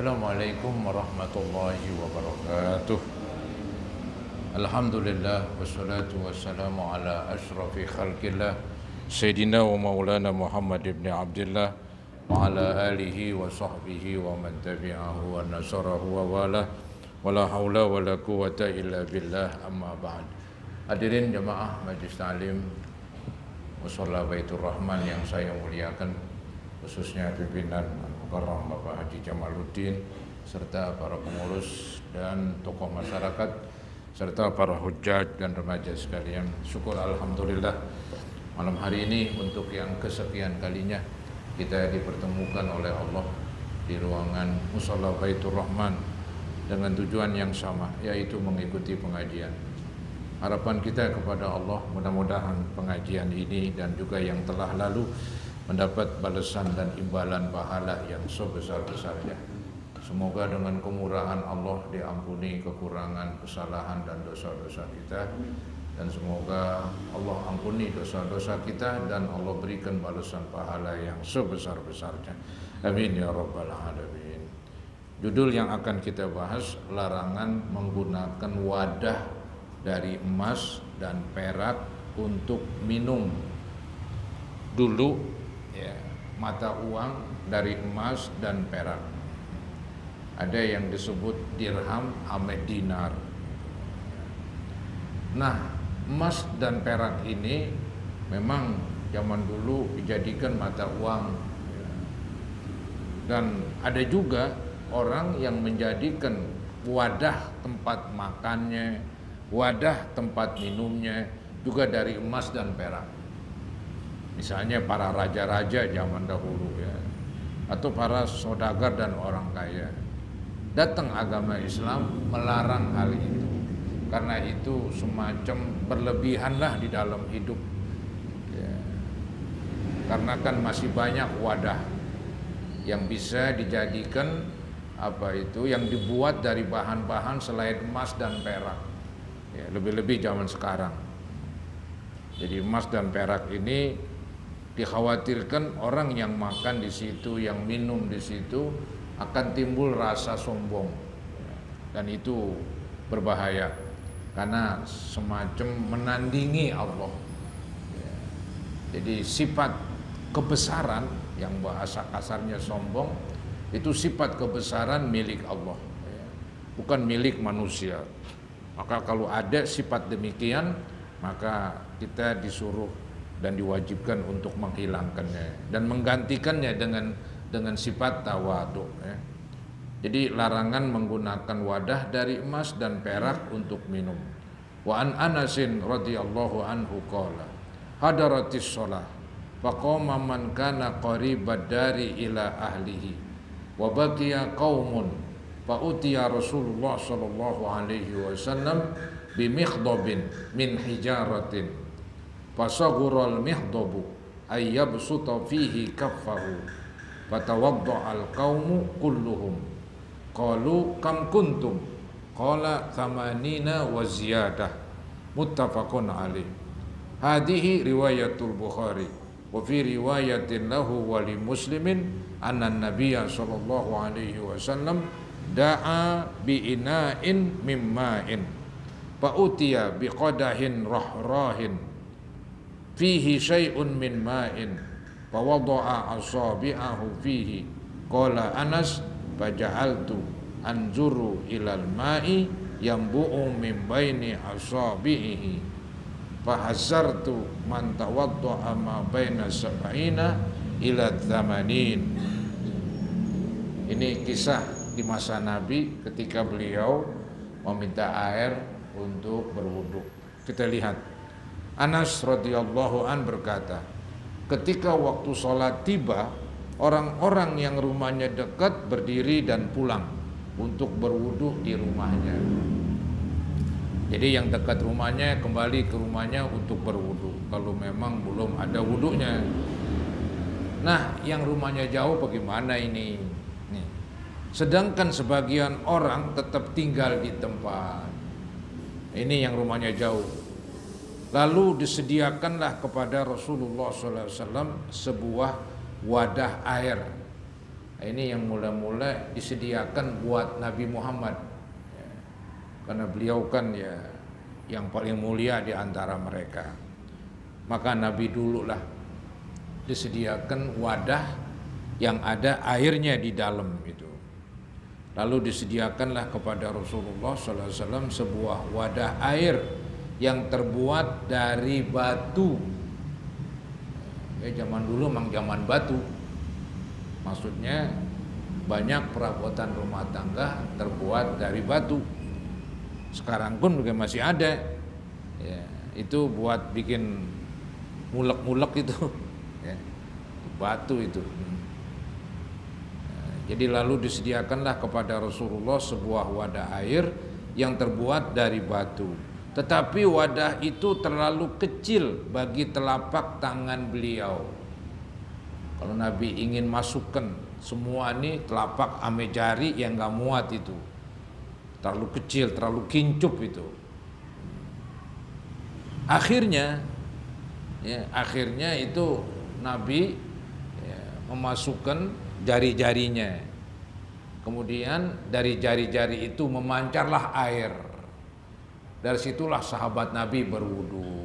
Assalamualaikum warahmatullahi wabarakatuh. Alhamdulillah wassalatu wassalamu ala asrafi khalqillah Sayyidina wa maulana Muhammad ibn Abdullah wa ala alihi wa sahbihi wa man tabi'ahu wa nasarahu wa wala wa la hawla wa la quwata illa billah amma ba'd. Hadirin jamaah Majlis Ta'lim Musholla Baitur Rahman yang saya muliakan, khususnya pimpinan Al-Mukarram Bapak Haji Jamaluddin serta para pengurus dan tokoh masyarakat serta para hujjaj dan remaja sekalian. Syukur alhamdulillah malam hari ini untuk yang kesekian kalinya kita dipertemukan oleh Allah di ruangan Musholla Baitur Rahman dengan tujuan yang sama, yaitu mengikuti pengajian. Harapan kita kepada Allah mudah-mudahan pengajian ini dan juga yang telah lalu mendapat balasan dan imbalan pahala yang sebesar-besarnya. Semoga dengan kemurahan Allah diampuni kekurangan, kesalahan dan dosa-dosa kita, dan semoga Allah ampuni dosa-dosa kita dan Allah berikan balasan pahala yang sebesar-besarnya. Amin ya rabbal alamin. Judul yang akan kita bahas, larangan menggunakan wadah dari emas dan perak untuk minum. Dulu ya, mata uang dari emas dan perak. Ada yang disebut dirham sama dinar. Nah, emas dan perak ini memang zaman dulu dijadikan mata uang. Dan ada juga orang yang menjadikan wadah tempat makannya, wadah tempat minumnya juga dari emas dan perak. Misalnya para raja-raja zaman dahulu ya, atau para saudagar dan orang kaya. Datang agama Islam melarang hal itu, karena itu semacam berlebihanlah di dalam hidup ya. Karena kan masih banyak wadah yang bisa dijadikan yang dibuat dari bahan-bahan selain emas dan perak ya, lebih-lebih zaman sekarang. Jadi emas dan perak ini dikhawatirkan orang yang makan di situ, yang minum di situ akan timbul rasa sombong, dan itu berbahaya karena semacam menandingi Allah. Jadi sifat kebesaran yang bahasa kasarnya sombong itu sifat kebesaran milik Allah, bukan milik manusia. Maka kalau ada sifat demikian, maka kita disuruh dan diwajibkan untuk menghilangkannya dan menggantikannya dengan sifat tawadhu ya. Jadi larangan menggunakan wadah dari emas dan perak untuk minum. Wa an Anasin radhiyallahu anhu qala hadaratis shalah faqama man kana qaribad dari ila ahlihi wa baqiya qaumun fa utiya Rasulullah sallallahu alaihi wasallam bi mikhdabin min hijaratin fasaghurul mihdabu ayyabsuta fihi kaffahu fatawadda'al qaumu kulluhum qalu kam kuntum qala thamanina wa ziyadah muttafaqun alaih. Hadhihi riwayatul Bukhari wa fi riwayatin lahu wa li Muslimin anna nabiyya sallallahu alaihi wasallam da'a bi ina'in mimma'in fa utiya bi qadahin rahrahin fihi syai'un min ma'in fa wada'a asabi'ahu fihi qala Anas faja'altu anzuru ilal ma'i yambu'u min baini asabi'ihi fa hasartu man tawadda'a ma baina sab'ina ila thamanin. Ini kisah di masa Nabi ketika beliau meminta air untuk berwudu. Kita lihat Anas radhiyallahu an berkata, ketika waktu sholat tiba, orang-orang yang rumahnya dekat berdiri dan pulang untuk berwudu di rumahnya. Jadi yang dekat rumahnya kembali ke rumahnya untuk berwudu kalau memang belum ada wudunya. Nah, yang rumahnya jauh bagaimana ini? Nih. Sedangkan sebagian orang tetap tinggal di tempat. Ini yang rumahnya jauh. Lalu disediakanlah kepada Rasulullah SAW sebuah wadah air Ini yang mula-mula disediakan buat Nabi Muhammad, ya, karena beliau kan ya yang paling mulia di antara mereka. Maka Nabi dulu lah disediakan wadah yang ada airnya di dalam itu. Lalu disediakanlah kepada Rasulullah SAW sebuah wadah air yang terbuat dari batu. Ya, zaman dulu memang zaman batu. Maksudnya banyak perabotan rumah tangga terbuat dari batu. Sekarang pun juga masih ada. Ya, itu buat bikin mulek-mulek itu. Ya, batu itu. Jadi lalu disediakanlah kepada Rasulullah sebuah wadah air yang terbuat dari batu. Tetapi wadah itu terlalu kecil bagi telapak tangan beliau. Kalau Nabi ingin masukkan semua ini telapak ame jari yang gak muat itu. Terlalu kecil, terlalu kincup itu. Akhirnya itu Nabi memasukkan jari-jarinya. Kemudian dari jari-jari itu memancarlah air. Dari situlah sahabat Nabi berwudu.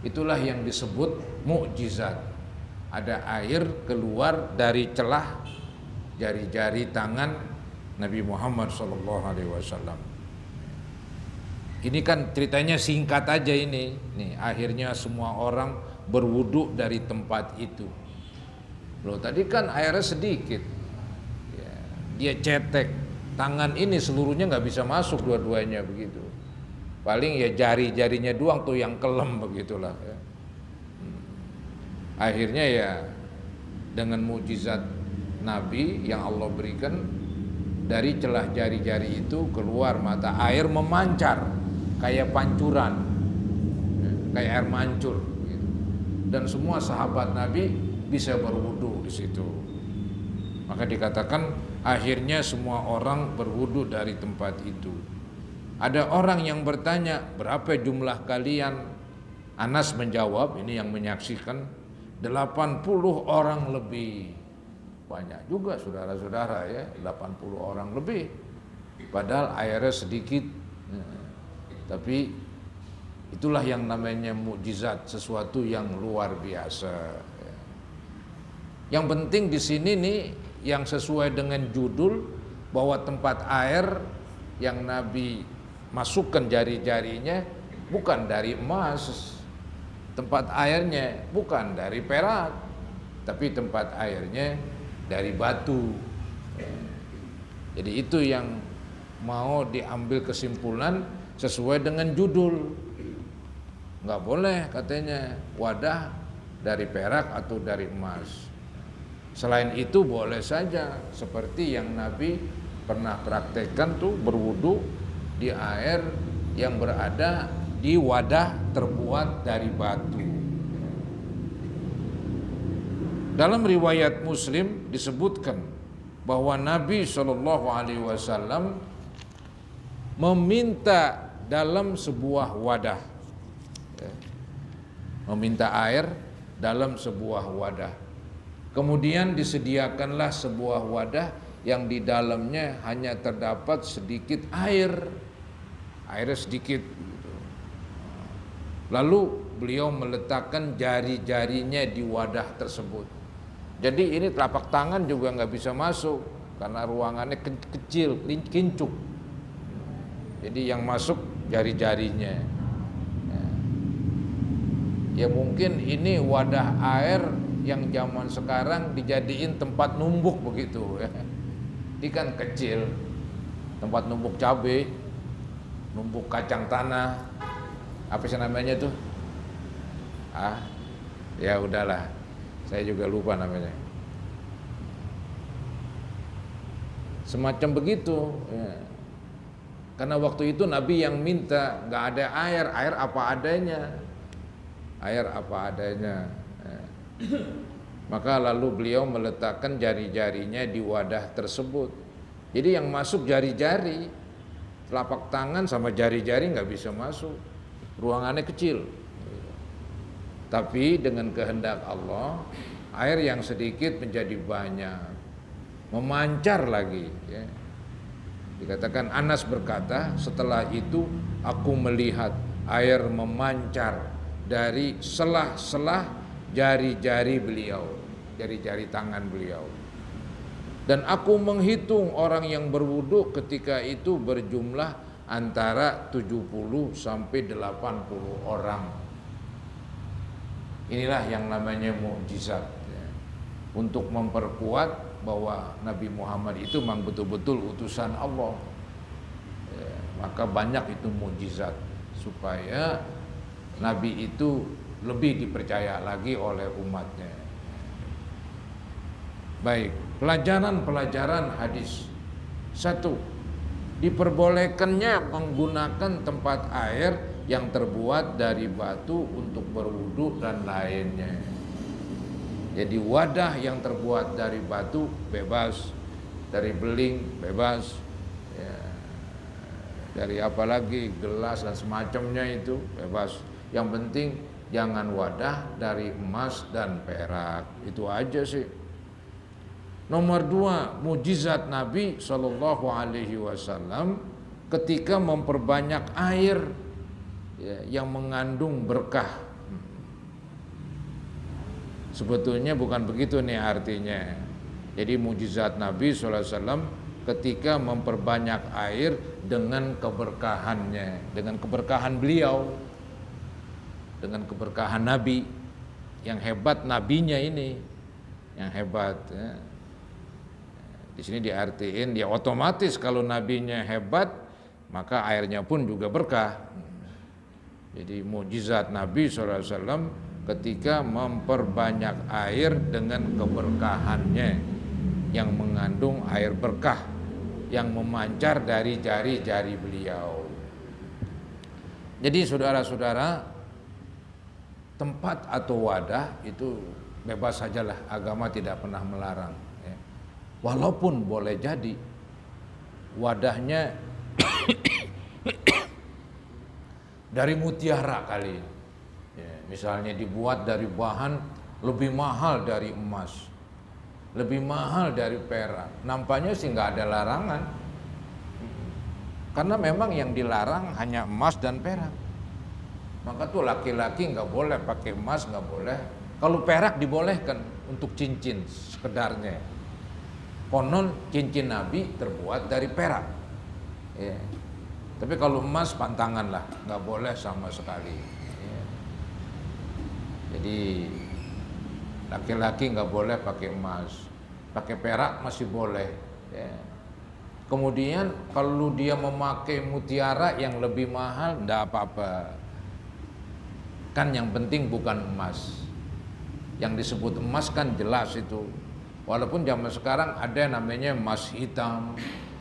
Itulah yang disebut mukjizat. Ada air keluar dari celah jari-jari tangan Nabi Muhammad SAW. Ini kan ceritanya singkat aja ini. Nih, akhirnya semua orang berwudu dari tempat itu. Loh, tadi kan airnya sedikit. Ya, dia cetek. Tangan ini seluruhnya nggak bisa masuk dua-duanya begitu. Paling ya jari-jarinya doang tuh yang kelem begitulah. Ya. Akhirnya ya dengan mukjizat Nabi yang Allah berikan, dari celah jari-jari itu keluar mata air memancar kayak pancuran, kayak air mancur gitu. Dan semua sahabat Nabi bisa berwudu di situ. Maka dikatakan akhirnya semua orang berwudu dari tempat itu. Ada orang yang bertanya, berapa jumlah kalian? Anas menjawab, ini yang menyaksikan, 80 orang lebih. Banyak juga saudara-saudara ya, 80 orang lebih. Padahal airnya sedikit. Tapi itulah yang namanya mukjizat, sesuatu yang luar biasa. Yang penting di sini nih yang sesuai dengan judul, bahwa tempat air yang Nabi masukkan jari-jarinya bukan dari emas. Tempat airnya bukan dari perak, tapi tempat airnya dari batu. Jadi itu yang mau diambil kesimpulan sesuai dengan judul. Nggak boleh katanya wadah dari perak atau dari emas. Selain itu boleh saja, seperti yang Nabi pernah praktekkan tuh berwudu di air yang berada di wadah terbuat dari batu. Dalam riwayat Muslim disebutkan bahwa Nabi SAW meminta dalam sebuah wadah, meminta air dalam sebuah wadah. Kemudian disediakanlah sebuah wadah yang di dalamnya hanya terdapat sedikit air, airnya sedikit. Lalu beliau meletakkan jari-jarinya di wadah tersebut. Jadi ini telapak tangan juga nggak bisa masuk karena ruangannya kecil, kincuk. Jadi yang masuk jari-jarinya. Ya mungkin ini wadah air yang zaman sekarang dijadiin tempat numbuk begitu. Ini kan kecil, tempat numbuk cabai, numbuk kacang tanah. Apa sih namanya tuh? Ya udahlah, saya juga lupa namanya. Semacam begitu. Ya. Karena waktu itu Nabi yang minta, nggak ada air, air apa adanya, air apa adanya. Ya. Maka lalu beliau meletakkan jari-jarinya di wadah tersebut. Jadi yang masuk jari-jari, telapak tangan sama jari-jari nggak bisa masuk. Ruangannya kecil. Tapi dengan kehendak Allah, air yang sedikit menjadi banyak. memancar lagi, ya. Dikatakan Anas berkata, setelah itu aku melihat air memancar dari selah-selah jari-jari beliau, jari-jari tangan beliau. Dan aku menghitung orang yang berwudu ketika itu berjumlah antara 70 sampai 80 orang. Inilah yang namanya mukjizat, ya. Untuk memperkuat bahwa Nabi Muhammad itu memang betul-betul utusan Allah, ya. Maka banyak itu mukjizat supaya Nabi itu lebih dipercaya lagi oleh umatnya. Baik, pelajaran hadis. 1. Diperbolehkannya menggunakan tempat air yang terbuat dari batu untuk berwudu dan lainnya. Jadi wadah yang terbuat dari batu bebas, dari beling bebas, ya, dari apalagi gelas dan semacamnya itu bebas. Yang penting jangan wadah dari emas dan perak. Itu aja sih. Nomor 2, mujizat Nabi Shallallahu Alaihi Wasallam ketika memperbanyak air, ya, yang mengandung berkah. Sebetulnya bukan begitu nih artinya. Jadi mujizat Nabi SAW ketika memperbanyak air dengan keberkahannya, dengan keberkahan beliau, dengan keberkahan Nabi. Yang hebat nabinya ini, yang hebat, ya. Di sini diartiin dia otomatis kalau nabinya hebat maka airnya pun juga berkah. Jadi mujizat Nabi SAW ketika memperbanyak air dengan keberkahannya yang mengandung air berkah yang memancar dari jari-jari beliau. Jadi saudara-saudara, tempat atau wadah itu bebas sajalah, agama tidak pernah melarang, ya. Walaupun boleh jadi wadahnya dari mutiara kali, ya, misalnya dibuat dari bahan lebih mahal dari emas, lebih mahal dari perak. Nampaknya sih nggak ada larangan, karena memang yang dilarang hanya emas dan perak. Maka tuh laki-laki nggak boleh pakai emas, nggak boleh. Kalau perak dibolehkan untuk cincin sekedarnya. Konon cincin Nabi terbuat dari perak, ya. Tapi kalau emas pantangan lah, nggak boleh sama sekali, ya. Jadi laki-laki nggak boleh pakai emas, pakai perak masih boleh, ya. Kemudian kalau dia memakai mutiara yang lebih mahal, nggak apa-apa. Kan yang penting bukan emas. Yang disebut emas kan jelas itu. Walaupun zaman sekarang ada yang namanya emas hitam,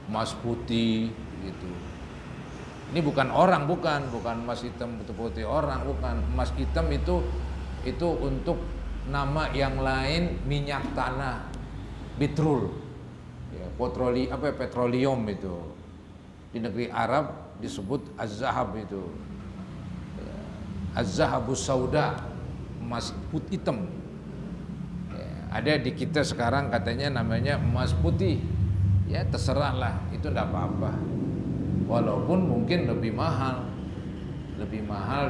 emas putih, gitu. Ini bukan orang, bukan emas hitam putih orang, bukan. Emas hitam itu untuk nama yang lain minyak tanah, bitrul, ya, petroleum itu. Di negeri Arab disebut az-zahab itu, ya, az-zahabus sauda, emas putih hitam. Ya, ada di kita sekarang katanya namanya emas putih, ya terserahlah, itu enggak apa-apa. Walaupun mungkin lebih mahal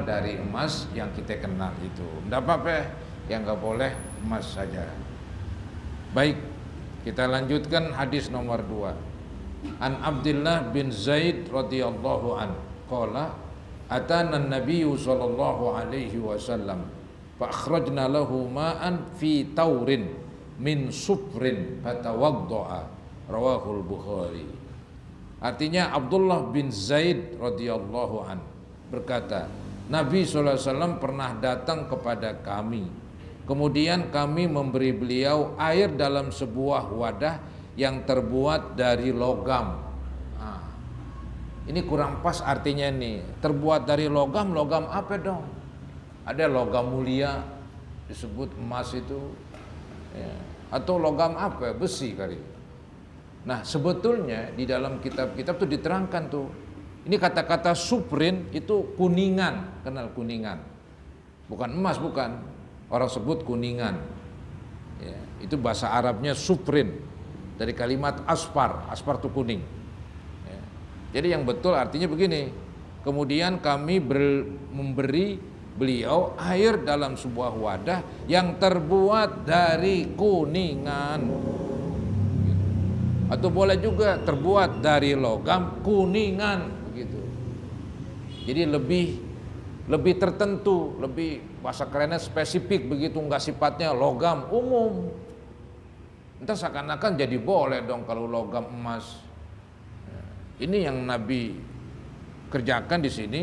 dari emas yang kita kenal itu, enggak apa-apa. Yang enggak boleh emas saja. Baik, kita lanjutkan hadis nomor 2. An Abdullah bin Zaid radhiyallahu an qala atana an-nabiy sallallahu alaihi wasallam fa akhrajna lahu ma'an fi taurin min sufrin fatawaddaa, rawahul Bukhari. Artinya Abdullah bin Zaid radhiyallahu an berkata, Nabi SAW pernah datang kepada kami, kemudian kami memberi beliau air dalam sebuah wadah yang terbuat dari logam. Nah, ini kurang pas artinya nih. Terbuat dari logam apa dong? Ada logam mulia disebut emas itu, ya. Atau logam apa? Besi kali. Nah sebetulnya di dalam kitab-kitab tuh diterangkan tuh. Ini kata-kata suprin itu kuningan, kenal kuningan? Bukan emas, bukan. Orang sebut kuningan, ya, itu bahasa Arabnya suprin. dari kalimat asfar. Asfar itu kuning. Ya. Jadi yang betul artinya begini. Kemudian kami memberi beliau air dalam sebuah wadah yang terbuat dari kuningan. Atau boleh juga terbuat dari logam kuningan begitu. Jadi lebih tertentu, lebih bahasa kerennya spesifik begitu, enggak sifatnya logam umum. Entah seakan-akan jadi boleh dong kalau logam emas. Ini yang Nabi kerjakan di sini.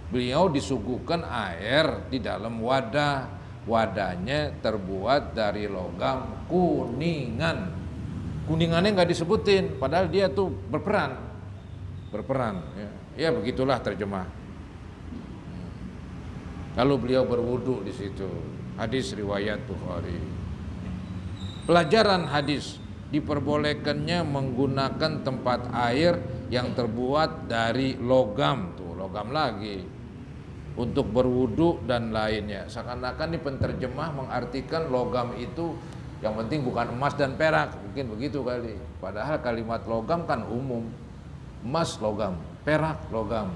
Beliau disuguhkan air di dalam wadah. Wadahnya terbuat dari logam kuningan. Kuningannya nggak disebutin, padahal dia tuh berperan. Ya begitulah terjemah. Lalu beliau berwudu di situ. Hadis riwayat Bukhari. Pelajaran hadis, diperbolehkannya menggunakan tempat air yang terbuat dari logam, tuh logam lagi, untuk berwudu dan lainnya. Seakan-akan ini penterjemah mengartikan logam itu yang penting bukan emas dan perak, mungkin begitu kali. Padahal kalimat logam kan umum, emas logam, perak logam.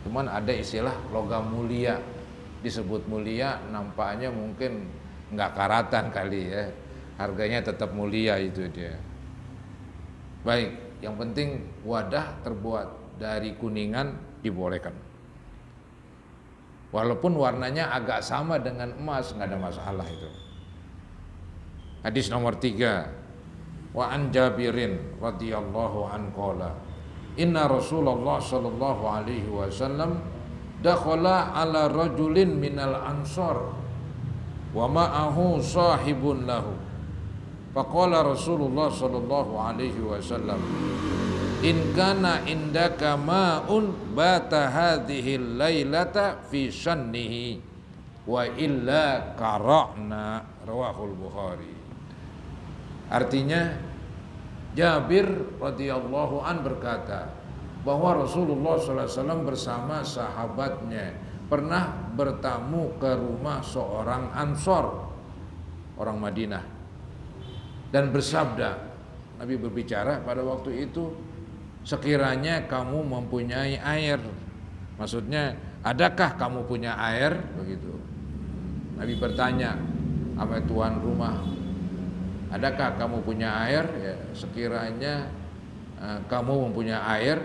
Cuman ada istilah logam mulia, disebut mulia, nampaknya mungkin nggak karatan kali ya, harganya tetap mulia itu dia. Baik, yang penting wadah terbuat dari kuningan dibolehkan. Walaupun warnanya agak sama dengan emas, nggak ada masalah itu. Hadis nomor 3. Wa an Jabirin radhiyallahu an qala inna Rasulullah sallallahu alaihi wasallam dakhala ala rajulin minal ansar wa ma'ahu sahibun lahu. Faqala Rasulullah sallallahu alaihi wasallam in kana indaka ma'un bata hadhihi lailata fi shannihi wa illa qara'na, rawahul Bukhari. Artinya Jabir radhiyallahu an berkata bahwa Rasulullah sallallahu alaihi wasallam bersama sahabatnya pernah bertamu ke rumah seorang Ansor, orang Madinah, dan bersabda, Nabi berbicara pada waktu itu, sekiranya kamu mempunyai air, maksudnya adakah kamu punya air, begitu. Nabi bertanya sama tuan rumah, adakah kamu punya air? Ya, sekiranya kamu mempunyai air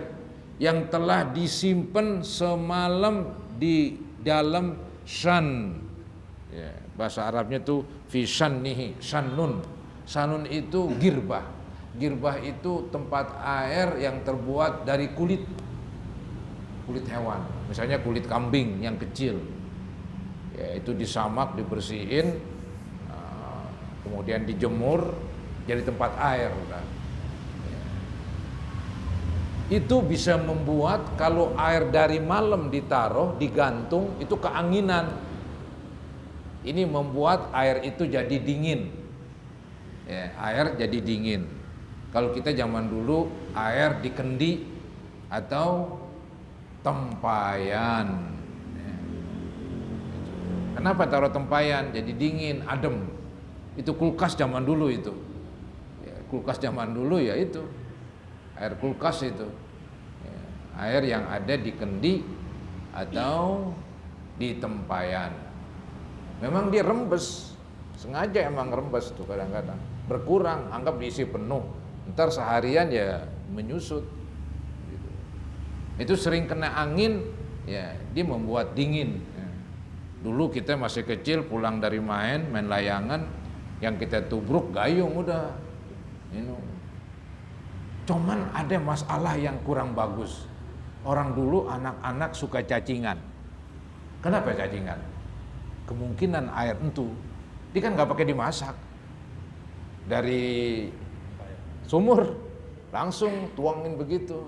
yang telah disimpan semalam di dalam shan. Ya, bahasa Arabnya tuh fi shannihi, shannun. Shannun itu girbah. Girbah itu tempat air yang terbuat dari kulit hewan. Misalnya kulit kambing yang kecil. Ya, itu disamak, dibersihin, kemudian dijemur jadi tempat air. Itu bisa membuat kalau air dari malam ditaruh, digantung, itu keanginan. Ini membuat air itu jadi dingin. Ya, air jadi dingin. Kalau kita zaman dulu air di kendi atau tempayan. Ya. Kenapa taruh tempayan? Jadi dingin, adem. Itu kulkas zaman dulu itu. Ya, kulkas zaman dulu ya itu. Air kulkas itu ya, air yang ada di kendi atau di tempayan. Memang dia rembes, sengaja emang rembes tuh kadang-kadang. Berkurang, anggap diisi penuh, ntar seharian ya menyusut gitu. Itu sering kena angin ya, dia membuat dingin ya. Dulu kita masih kecil pulang dari main layangan, yang kita tubruk gayung udah minum. Cuman ada masalah yang kurang bagus. Orang dulu anak-anak suka cacingan. Kenapa cacingan? Kemungkinan air itu dia kan nggak pakai dimasak, dari sumur langsung tuangin begitu.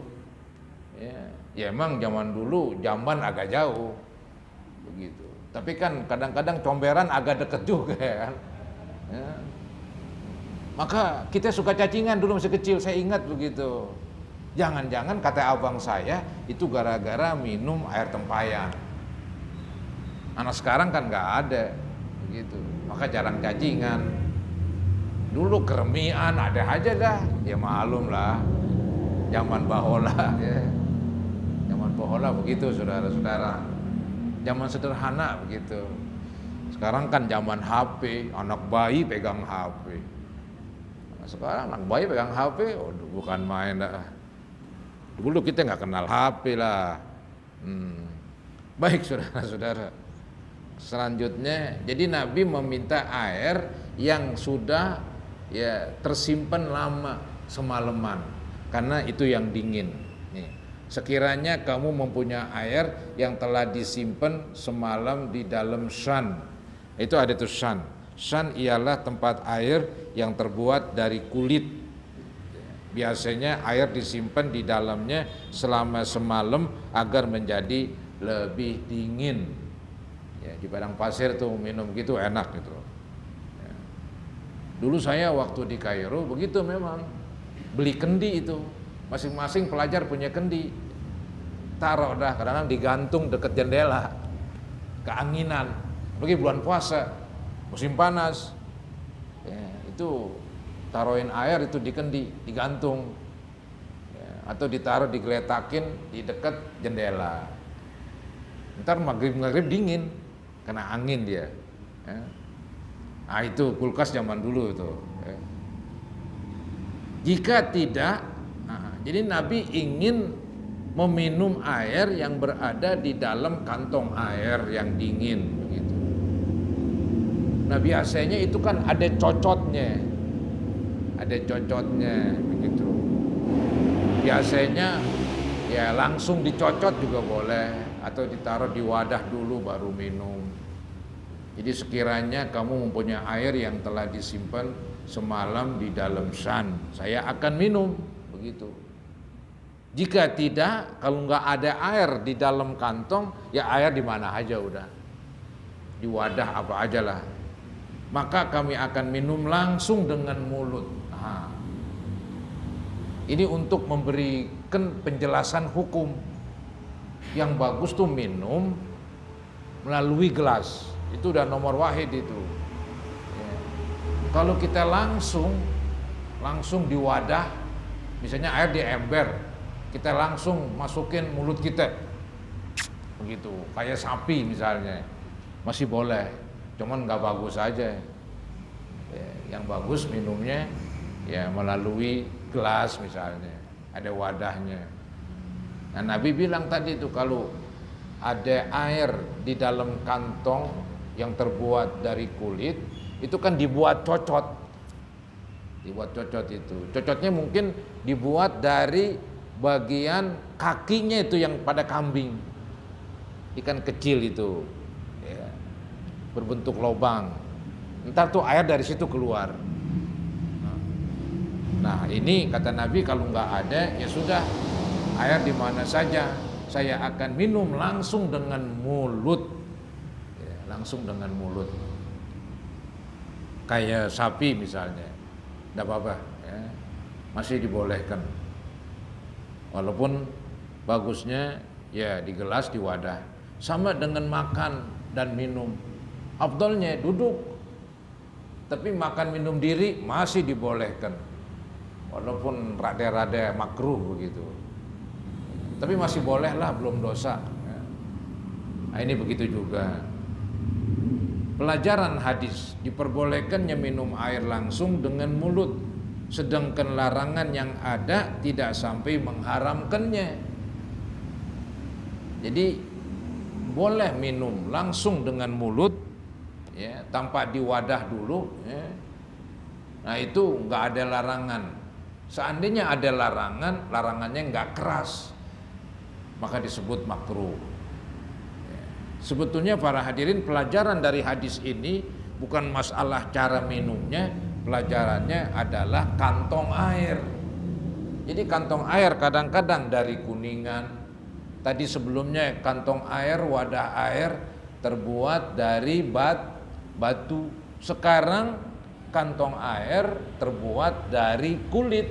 Ya emang zaman dulu jamban agak jauh begitu. Tapi kan kadang-kadang comberan agak deket juga kan. Ya. Maka kita suka cacingan dulu masih kecil, saya ingat begitu. Jangan-jangan kata abang saya itu gara-gara minum air tempayan. Anak sekarang kan nggak ada begitu, maka jarang cacingan. Dulu keremian ada aja dah, ya malum lah, zaman bahola ya. Zaman bahola begitu saudara-saudara, zaman sederhana begitu. Sekarang kan zaman HP, anak bayi pegang HP. Sekarang anak bayi pegang HP, bukan main dah. Dulu kita nggak kenal HP lah. Baik saudara-saudara. Selanjutnya, jadi Nabi meminta air yang sudah ya tersimpan lama semalaman, karena itu yang dingin. Nih, sekiranya kamu mempunyai air yang telah disimpan semalam di dalam shan, itu ada tuh shan. Shan ialah tempat air yang terbuat dari kulit. Biasanya air disimpan di dalamnya selama semalam agar menjadi lebih dingin. Ya, di padang pasir tuh minum gitu enak gitu. Ya. Dulu saya waktu di Kairo begitu memang, beli kendi itu, masing-masing pelajar punya kendi, taruh dah, kadang-kadang digantung deket jendela, keanginan. Bagi bulan puasa, musim panas, ya, itu taruhin air itu di kendi, digantung, ya, atau ditaruh digeletakin di dekat jendela. Ntar maghrib dingin, kena angin dia. Ya. Nah itu kulkas zaman dulu itu. Ya. Jika tidak, jadi Nabi ingin meminum air yang berada di dalam kantong air yang dingin begitu. Nah biasanya itu kan ada cocotnya begitu. Biasanya ya langsung dicocot juga boleh, atau ditaruh di wadah dulu baru minum. Jadi sekiranya kamu mempunyai air yang telah disimpan semalam di dalam shan, saya akan minum begitu. Jika tidak, kalau nggak ada air di dalam kantong, ya air di mana aja udah, di wadah apa aja lah, maka kami akan minum langsung dengan mulut. Nah, ini untuk memberikan penjelasan hukum. Yang bagus tuh minum melalui gelas, itu udah nomor wahid itu. Ya. Kalau kita langsung di wadah, misalnya air di ember, kita langsung masukin mulut kita, begitu, kayak sapi misalnya, masih boleh, cuman nggak bagus aja. Ya, yang bagus minumnya ya melalui gelas misalnya, ada wadahnya. Nah Nabi bilang tadi itu kalau ada air di dalam kantong yang terbuat dari kulit, itu kan dibuat cocot. Itu. Cocotnya mungkin dibuat dari bagian kakinya itu yang pada kambing. Ikan kecil itu. Ya, berbentuk lubang. Ntar tuh air dari situ keluar. Nah ini kata Nabi kalau nggak ada ya sudah, air di mana saja saya akan minum langsung dengan mulut, ya, langsung dengan mulut. Kayak sapi misalnya, tidak apa-apa, ya, masih dibolehkan. Walaupun bagusnya ya di gelas, di wadah. Sama dengan makan dan minum, afdalnya duduk, tapi makan minum diri masih dibolehkan. Walaupun rada-rada makruh begitu, tapi masih boleh lah, belum dosa. Nah ini begitu juga. Pelajaran hadis, diperbolehkannya minum air langsung dengan mulut, sedangkan larangan yang ada tidak sampai mengharamkannya. Jadi boleh minum langsung dengan mulut, ya, tanpa diwadah dulu. Ya. Nah itu nggak ada larangan. Seandainya ada larangan, larangannya nggak keras, maka disebut makruh. Sebetulnya para hadirin, pelajaran dari hadis ini bukan masalah cara minumnya, pelajarannya adalah kantong air. Jadi kantong air kadang-kadang dari kuningan, tadi sebelumnya kantong air, wadah air terbuat dari batu. Sekarang kantong air terbuat dari kulit.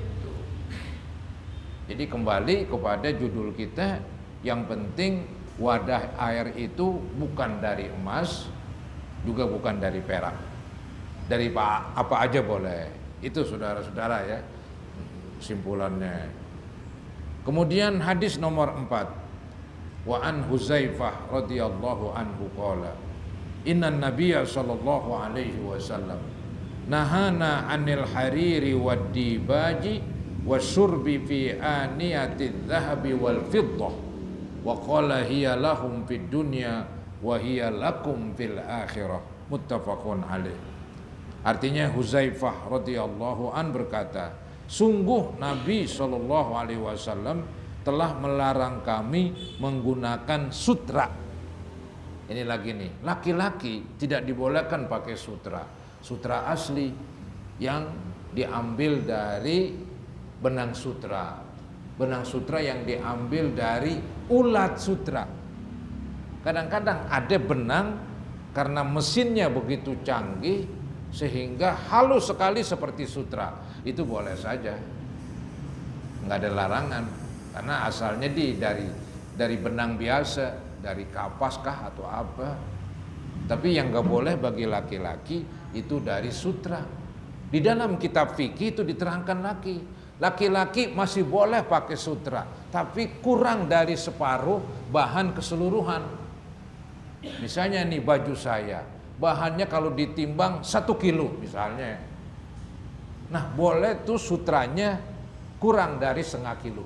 Jadi kembali kepada judul kita, yang penting wadah air itu bukan dari emas, juga bukan dari perak, dari apa aja boleh. Itu saudara-saudara ya simpulannya. Kemudian hadis nomor 4, wa an Huzaifah radhiyallahu anhu qala inna nabiyya sallallahu alaihi wasallam nahana anil hariri wad dibaji wasyurbi fi aniyati dhahabi wal fiddah wa qala hiya lahum fid dunya wa hiya lakum fil akhirah, muttafaqun alaih. Artinya Huzaifah radhiyallahu an berkata, sungguh Nabi sallallahu alaihi wasallam telah melarang kami menggunakan sutra. Ini lagi nih, laki-laki tidak dibolehkan pakai sutra. Sutra asli yang diambil dari benang sutra. Benang sutra yang diambil dari ulat sutra. Kadang-kadang ada benang karena mesinnya begitu canggih sehingga halus sekali seperti sutra. Itu boleh saja, nggak ada larangan. Karena asalnya dari benang biasa, dari kapas kah atau apa. Tapi yang nggak boleh bagi laki-laki itu dari sutra. Di dalam kitab fikih itu diterangkan laki-laki masih boleh pakai sutra, tapi kurang dari separuh bahan keseluruhan. Misalnya nih baju saya, bahannya kalau ditimbang 1 kilo misalnya. Nah boleh tuh sutranya kurang dari setengah kilo.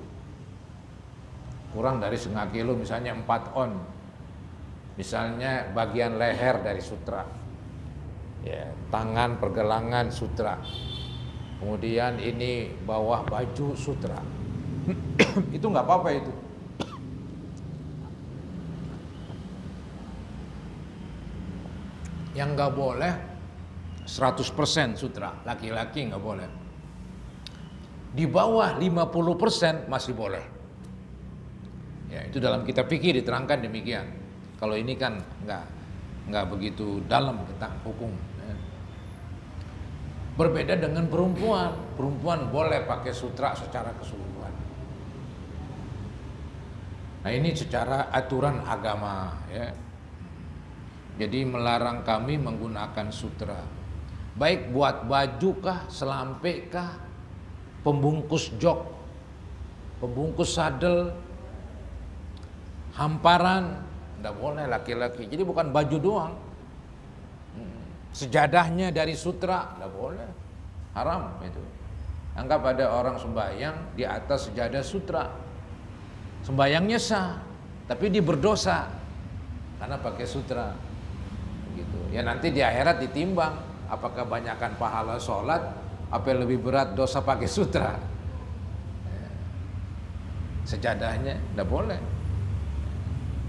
Kurang dari setengah kilo misalnya 4 on. Misalnya bagian leher dari sutra, ya, tangan pergelangan sutra, kemudian ini bawah baju sutra. Itu nggak apa-apa itu. Yang nggak boleh 100% sutra, laki-laki nggak boleh. Di bawah 50% masih boleh. Ya, itu dalam kitab fikih diterangkan demikian. Kalau ini kan nggak begitu dalam tentang hukum. Ya. Berbeda dengan perempuan boleh pakai sutra secara keseluruhan. Nah ini secara aturan agama. Ya. Jadi melarang kami menggunakan sutra. Baik buat baju kah, selampe kah, pembungkus jok, pembungkus sadel, hamparan, tidak boleh laki-laki. Jadi bukan baju doang. Sejadahnya dari sutra, tidak boleh. Haram itu. Anggap ada orang sembahyang di atas sejadah sutra. Sembahyangnya sah, tapi dia berdosa karena pakai sutra. Gitu. Ya nanti di akhirat ditimbang apakah banyakkan pahala sholat, apa yang lebih berat dosa pakai sutra. Sejadahnya tidak boleh.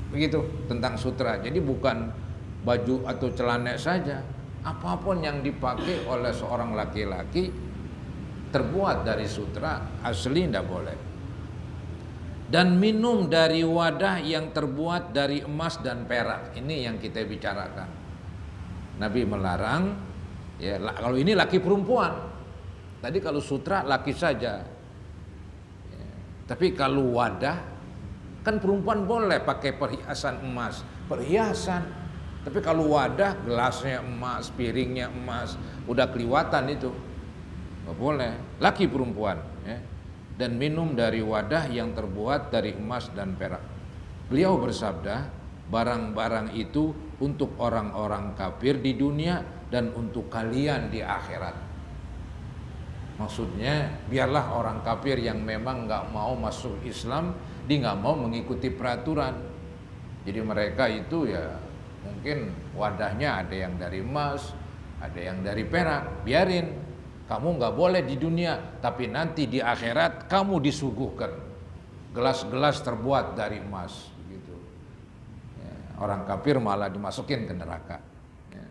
Begitu tentang sutra. Jadi bukan baju atau celana saja, apapun yang dipakai oleh seorang laki-laki terbuat dari sutra asli tidak boleh. Dan minum dari wadah yang terbuat dari emas dan perak. Ini yang kita bicarakan. Nabi melarang. Ya, kalau ini laki perempuan. Tadi kalau sutra laki saja. Ya, tapi kalau wadah kan perempuan boleh pakai perhiasan emas, perhiasan. Tapi kalau wadah, gelasnya emas, piringnya emas, udah kelihatan itu, nggak boleh. Laki perempuan, ya. Dan minum dari wadah yang terbuat dari emas dan perak. Beliau bersabda, barang-barang itu untuk orang-orang kafir di dunia dan untuk kalian di akhirat. Maksudnya, biarlah orang kafir yang memang nggak mau masuk Islam, dia nggak mau mengikuti peraturan. Jadi mereka itu ya mungkin wadahnya ada yang dari emas, ada yang dari perak. Biarin, kamu nggak boleh di dunia, tapi nanti di akhirat kamu disuguhkan gelas-gelas terbuat dari emas. Begitu. Ya, orang kafir malah dimasukin ke neraka. Ya.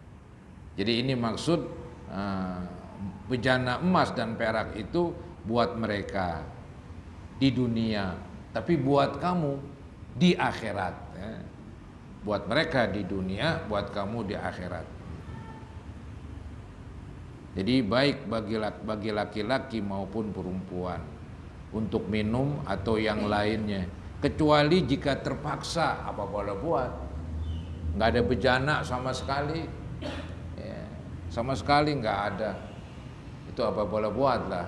Jadi ini maksud bejana emas dan perak itu buat mereka di dunia, tapi buat kamu di akhirat. Ya. Buat mereka di dunia, buat kamu di akhirat. Jadi baik bagi laki-laki maupun perempuan untuk minum atau yang lainnya, kecuali jika terpaksa, apa boleh buat. Nggak ada bejana sama sekali, ya, sama sekali nggak ada. itu apa boleh buat lah.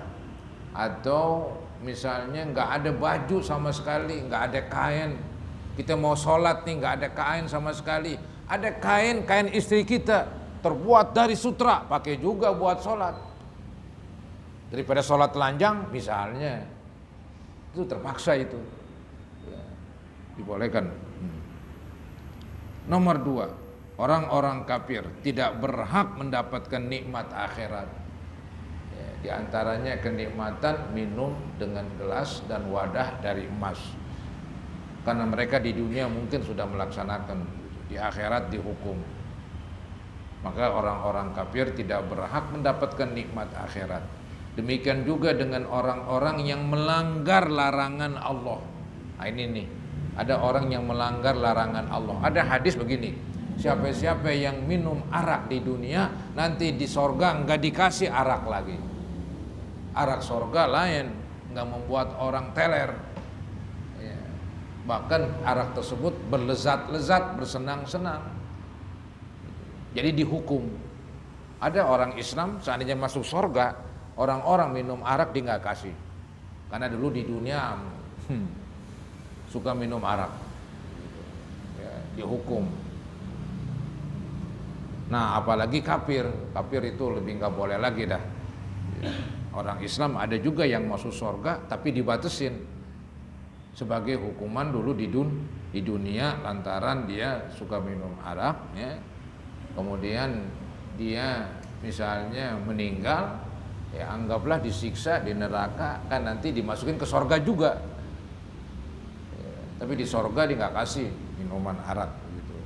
Atau misalnya nggak ada baju sama sekali, nggak ada kain, kita mau sholat nih nggak ada kain sama sekali, ada kain istri kita terbuat dari sutra, pakai juga buat sholat, daripada sholat telanjang misalnya, itu terpaksa itu ya, dibolehkan. Nomor 2, orang-orang kafir tidak berhak mendapatkan nikmat akhirat. Ya, di antaranya kenikmatan minum dengan gelas dan wadah dari emas. Karena mereka di dunia mungkin sudah melaksanakan, di akhirat dihukum. Maka orang-orang kafir tidak berhak mendapatkan nikmat akhirat. Demikian juga dengan orang-orang yang melanggar larangan Allah. Nah ini nih, ada orang yang melanggar larangan Allah. Ada hadis begini, siapa-siapa yang minum arak di dunia, nanti di sorga nggak dikasih arak lagi. Arak sorga lain, nggak membuat orang teler ya. Bahkan arak tersebut berlezat-lezat, bersenang-senang. Jadi dihukum. Ada orang Islam seandainya masuk sorga, orang-orang minum arak dia nggak kasih, karena dulu di dunia suka minum arak ya, dihukum. Nah apalagi kafir itu lebih nggak boleh lagi dah ya. Orang Islam ada juga yang masuk surga tapi dibatasin sebagai hukuman dulu di dunia lantaran dia suka minum arak ya. Kemudian dia misalnya meninggal ya, anggaplah disiksa di neraka, kan nanti dimasukin ke surga juga ya, tapi di surga dia nggak kasih minuman arak gitu.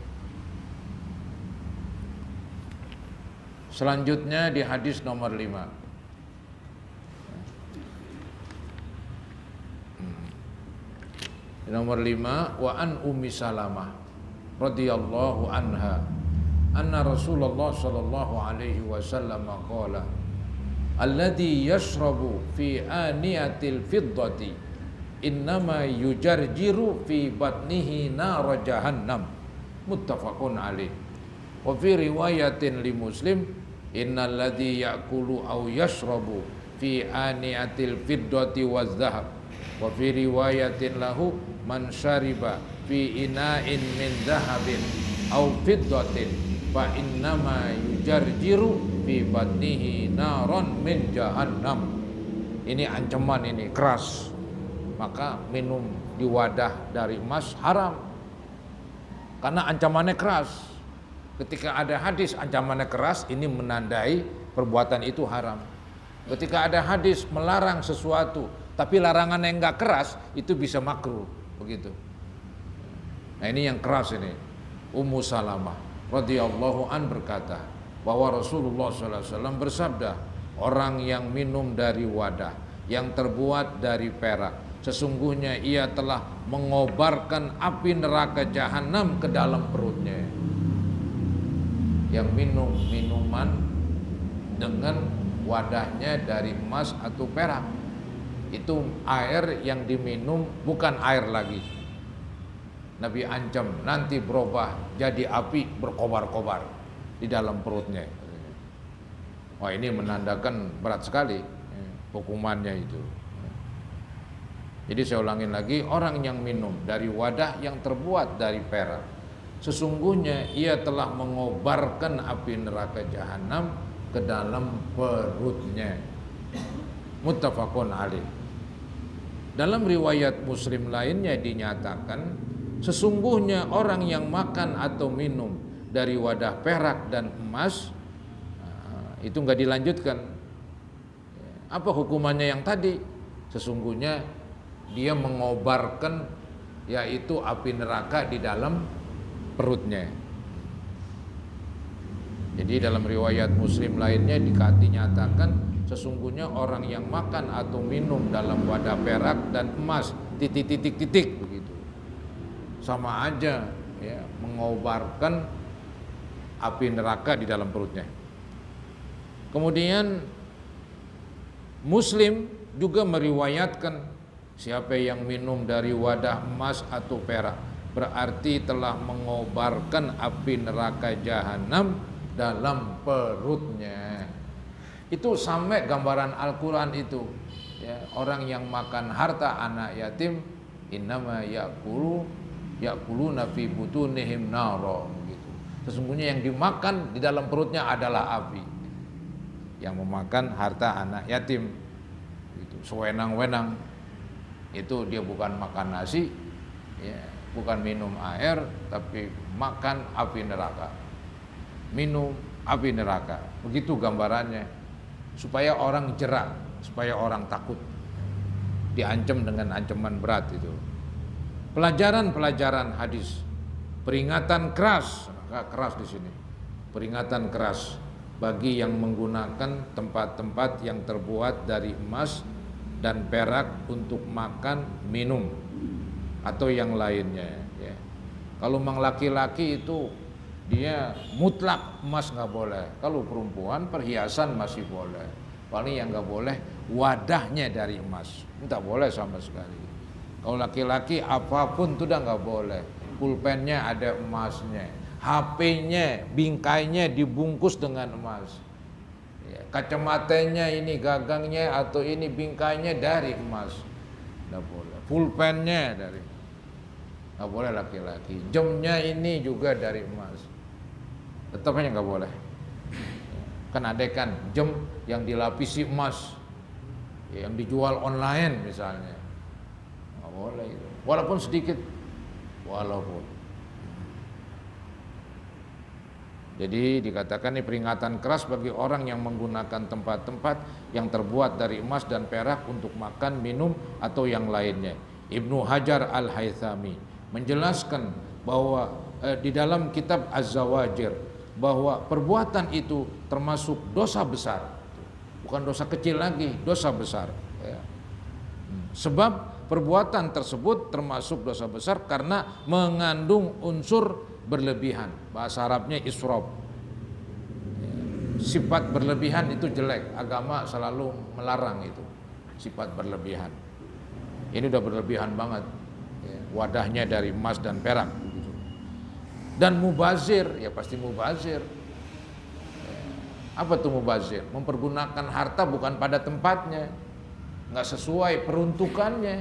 Selanjutnya di hadis nomor 5, nomor 5, wa an Ummi Salamah radhiyallahu anha anna Rasulullah sallallahu alaihi wasallam qala alladhi yashrabu fi aniyatil fiddati innama yujarjiru fi batnihi nar jahannam, muttafaqun alaih. Wa fi riwayatin li Muslim innal ladzi ya'kulu aw yashrabu fi aniyatil fiddati waz zahab. Wa fi riwayatin lahu man syariba fi ina'in min dhahabin aw fiddatin fa innama yujarjiru fi batnihi naron min jahannam. Ini ancaman, ini keras. Maka minum di wadah dari emas haram, karena ancamannya keras. Ketika ada hadis ancamannya keras, ini menandai perbuatan itu haram. Ketika ada hadis melarang sesuatu tapi larangannya enggak keras, itu bisa makruh, begitu. Nah ini yang keras ini. Ummu Salamah radhiyallahu an berkata bahwa Rasulullah SAW bersabda, orang yang minum dari wadah yang terbuat dari perak, sesungguhnya ia telah mengobarkan api neraka jahanam ke dalam perutnya. Yang minum minuman dengan wadahnya dari emas atau perak, itu air yang diminum bukan air lagi. Nabi ancam nanti berubah jadi api berkobar-kobar di dalam perutnya. Wah ini menandakan berat sekali hukumannya itu. Jadi saya ulangin lagi, orang yang minum dari wadah yang terbuat dari perak, sesungguhnya ia telah mengobarkan api neraka jahanam ke dalam perutnya. Muttafaqun alaih. Dalam riwayat Muslim lainnya dinyatakan, sesungguhnya orang yang makan atau minum dari wadah perak dan emas, itu enggak dilanjutkan. Apa hukumannya yang tadi? Sesungguhnya dia mengobarkan yaitu api neraka di dalam perutnya. Jadi dalam riwayat Muslim lainnya dinyatakan, sesungguhnya orang yang makan atau minum dalam wadah perak dan emas titik-titik begitu, sama aja ya, mengobarkan api neraka di dalam perutnya. Kemudian Muslim juga meriwayatkan, siapa yang minum dari wadah emas atau perak berarti telah mengobarkan api neraka jahanam dalam perutnya. Itu sampai gambaran Al-Quran itu, ya, orang yang makan harta anak yatim innama yakuluna fi butunihim naro gitu. Sesungguhnya yang dimakan di dalam perutnya adalah api. Yang memakan harta anak yatim itu sewenang-wenang, itu dia bukan makan nasi, ya, bukan minum air, tapi makan api neraka, minum api neraka. Begitu gambarannya, supaya orang jerak, supaya orang takut, diancam dengan ancaman berat itu. Pelajaran hadis, peringatan keras, keras di sini, peringatan keras bagi yang menggunakan tempat-tempat yang terbuat dari emas dan perak untuk makan, minum atau yang lainnya. Ya. Kalau memang laki-laki itu dia mutlak emas nggak boleh. Kalau perempuan perhiasan masih boleh. Paling yang nggak boleh wadahnya dari emas, nggak boleh sama sekali. Kalau laki-laki apapun itu udah nggak boleh. Pulpennya ada emasnya, HP-nya, bingkainya dibungkus dengan emas. Ya, kacamatanya ini gagangnya atau ini bingkainya dari emas, nggak boleh. Pulpennya dari, nggak boleh laki-laki. Jamnya ini juga dari emas. Tetapnya nggak boleh. Kan ada kan jam yang dilapisi emas, yang dijual online misalnya, nggak boleh itu. Walaupun sedikit, walaupun. Jadi dikatakan ini peringatan keras bagi orang yang menggunakan tempat-tempat yang terbuat dari emas dan perak untuk makan, minum atau yang lainnya. Ibnu Hajar Al-Haythami menjelaskan bahwa di dalam kitab Az-Zawajir bahwa perbuatan itu termasuk dosa besar, bukan dosa kecil lagi, dosa besar. Ya. Sebab perbuatan tersebut termasuk dosa besar karena mengandung unsur berlebihan. Bahasa Arabnya israf. Ya. Sifat berlebihan itu jelek. Agama selalu melarang itu, sifat berlebihan. Ini udah berlebihan banget. Ya. Wadahnya dari emas dan perak. Dan mubazir, ya pasti mubazir. Apa tuh mubazir? Mempergunakan harta bukan pada tempatnya, nggak sesuai peruntukannya.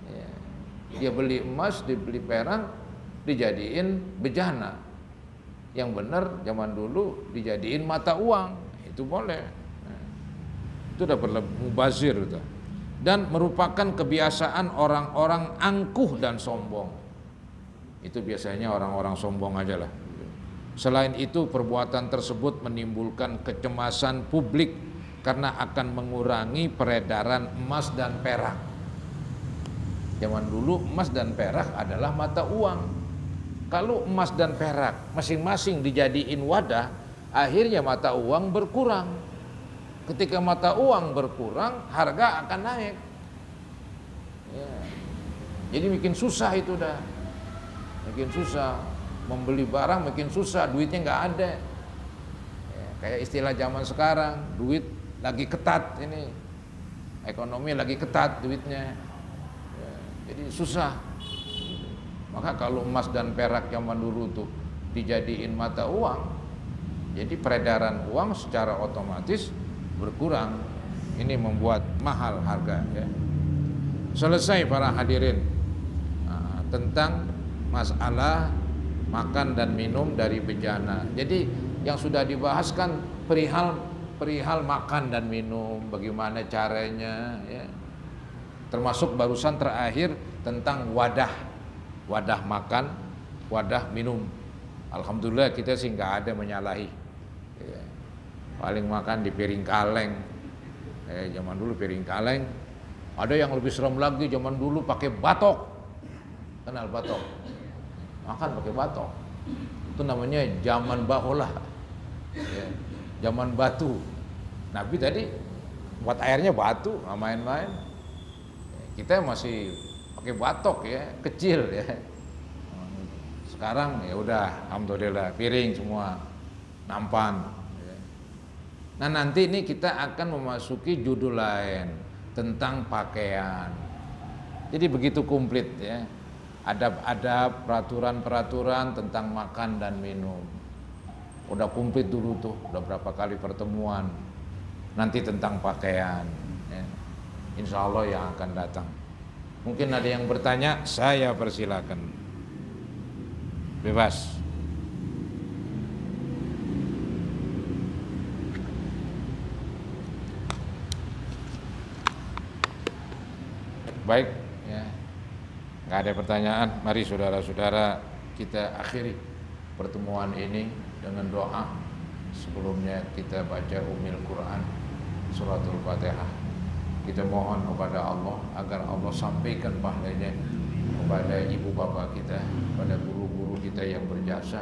Ya. Dia beli emas, dibeli perak, dijadiin bejana. Yang benar zaman dulu dijadiin mata uang, itu boleh. Nah, itu udah mubazir itu. Dan merupakan kebiasaan orang-orang angkuh dan sombong. Itu biasanya orang-orang sombong aja lah. Selain itu perbuatan tersebut menimbulkan kecemasan publik karena akan mengurangi peredaran emas dan perak. Zaman dulu emas dan perak adalah mata uang. Kalau emas dan perak masing-masing dijadiin wadah, akhirnya mata uang berkurang. Ketika mata uang berkurang, harga akan naik. Ya. Jadi bikin susah itu dah. Makin susah, membeli barang makin susah, duitnya nggak ada. Ya, kayak istilah zaman sekarang, duit lagi ketat ini, ekonomi lagi ketat duitnya, ya, jadi susah. Maka kalau emas dan perak zaman dulu tuh dijadiin mata uang, jadi peredaran uang secara otomatis berkurang. Ini membuat mahal harga. Ya. Selesai para hadirin tentang masalah makan dan minum dari bejana. Jadi yang sudah dibahaskan perihal makan dan minum, bagaimana caranya, ya. Termasuk barusan terakhir tentang wadah makan, wadah minum. Alhamdulillah kita sih nggak ada menyalahi. Ya. Paling makan di piring kaleng. Zaman dulu piring kaleng. Ada yang lebih serem lagi, zaman dulu pakai batok. Kenal batok? Makan pakai batok, itu namanya zaman bahola, ya, zaman batu. Nabi tadi buat airnya batu, nggak main-main. Kita masih pakai batok ya, kecil ya. Sekarang ya udah, alhamdulillah piring semua, nampan. Ya. Nah nanti ini kita akan memasuki judul lain tentang pakaian. Jadi begitu komplit ya. Adab-adab, peraturan-peraturan tentang makan dan minum. Udah komplit dulu tuh, udah berapa kali pertemuan. nanti tentang pakaian, ya. Insya Allah yang akan datang. Mungkin ada yang bertanya, saya persilakan, bebas. Baik, ya. Nggak ada pertanyaan. Mari saudara-saudara kita akhiri pertemuan ini dengan doa. Sebelumnya kita baca Ummul Quran, Suratul Fatihah. Kita mohon kepada Allah agar Allah sampaikan pahalanya kepada ibu bapak kita, kepada guru-guru kita yang berjasa,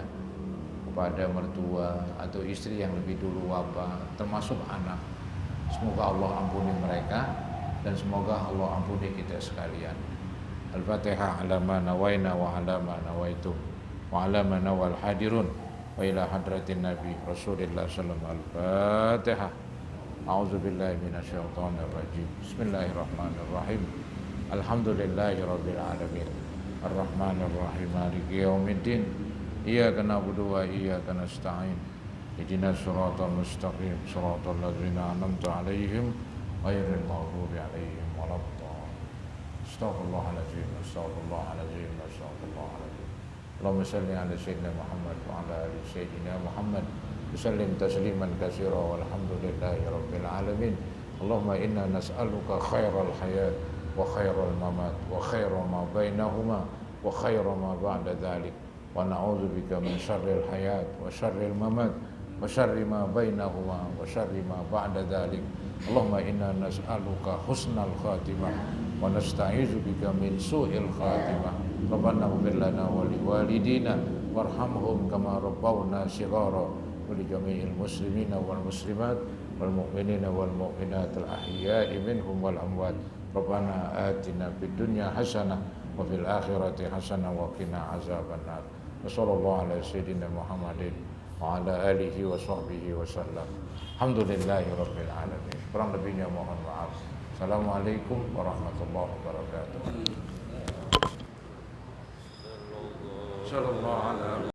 kepada mertua atau istri yang lebih dulu wafat, termasuk anak. Semoga Allah ampuni mereka dan semoga Allah ampuni kita sekalian. Al-Fatihah ala ma nawaina wa ala ma nawaitu wa ala ma nawal hadirun wa ila hadratin Nabi Rasulillah sallallahu alaihi wasallam. Al-Fatihah. A'udzu billahi minasyaitonir rajim. Bismillahirrahmanirrahim. Alhamdulillahirabbil alamin. Arrahmanir rahim. Maliki yaumiddin. Iyyaka na'budu wa iyyaka nasta'in. Ihdinas siratal mustaqim. Siratal ladzina an'amta 'alaihim ghairil maghdubi 'alaihim waladdallin. Astaghfirullahaladzim. Astaghfirullahaladzim. Astaghfirullahaladzim. Allahumma salli ala sayyidina Muhammad wa ala ali sayyidina Muhammad. Sallim tasliman katsira walhamdulillahi rabbil alamin. Allahumma inna nas'aluka khairal hayat wa khairal mamat wa khaira ma bainahuma wa khaira ma ba'da dzalik wa na'udzubika min syarril hayat wa syarril mamat wa syarri ma bainahuma wa syarri ma ba'da dzalik. Allahumma inna nas'aluka husnal khatimah wa nasta'izu bika min su'il khatimah. Rabbana ighfir lana wa liwalidina warhamhum kama rabbawna shighara. ولجميع المسلمين والمسلمات والمؤمنين والمؤمنات الأحياء منهم والأموات. ربنا آتنا في الدنيا حسنة وفي الآخرة حسنة وقنا عذاب النار. وصلى الله على سيدنا محمد وعلى آله وصحبه وسلم. الحمدلله رب العالمين. Kurang lebihnya mohon maaf. Assalamualaikum warahmatullahi wabarakatuh. Sallallahu alaihi